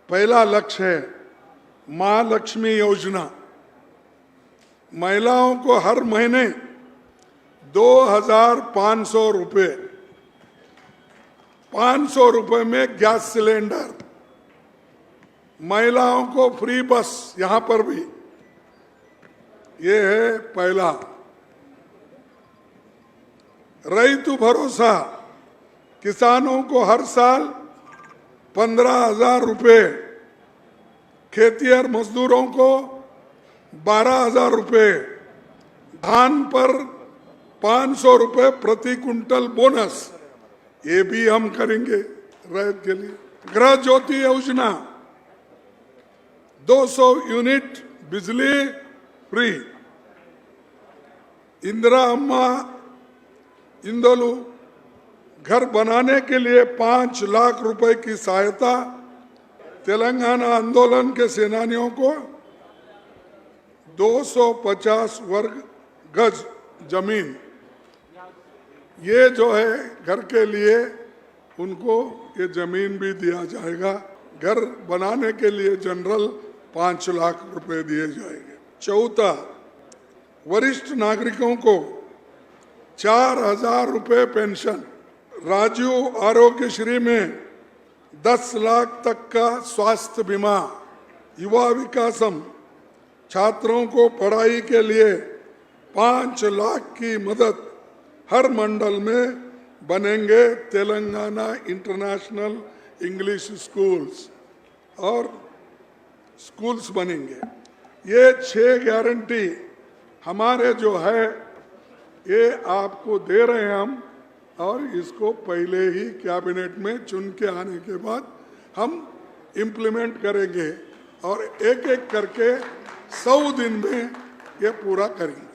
पहला लक्ष्य है महालक्ष्मी योजना। महिलाओं को हर महीने 2,500 रुपये, 500 रुपये में गैस सिलेंडर, महिलाओं को फ्री बस, यहां पर भी ये है पहला। रैतु भरोसा, किसानों को हर साल 15,000 रुपये, खेतिहर मजदूरों को 12,000 रुपये, धान पर 500 रुपये प्रति कुंटल बोनस, ये भी हम करेंगे रैत के लिए। गृह ज्योति योजना, 200 यूनिट बिजली फ्री। इंदिरा अम्मा इंदोलू घर बनाने के लिए 5 लाख रुपए की सहायता। तेलंगाना आंदोलन के सेनानियों को 250 वर्ग गज जमीन, ये जो है घर के लिए उनको ये जमीन भी दिया जाएगा। घर बनाने के लिए जनरल 5 लाख रुपए दिए जाएंगे। चौथा, वरिष्ठ नागरिकों को 4,000 रुपए पेंशन। राजीव आरोग्यश्री में 10 लाख तक का स्वास्थ्य बीमा। युवा विकासम, छात्रों को पढ़ाई के लिए 5 लाख की मदद। हर मंडल में बनेंगे तेलंगाना इंटरनेशनल इंग्लिश स्कूल्स और स्कूल्स बनेंगे। ये 6 गारंटी हमारे जो है ये आपको दे रहे हैं हम, और इसको पहले ही कैबिनेट में चुन के आने के बाद हम इम्प्लीमेंट करेंगे और एक एक करके 100 दिन में ये पूरा करेंगे।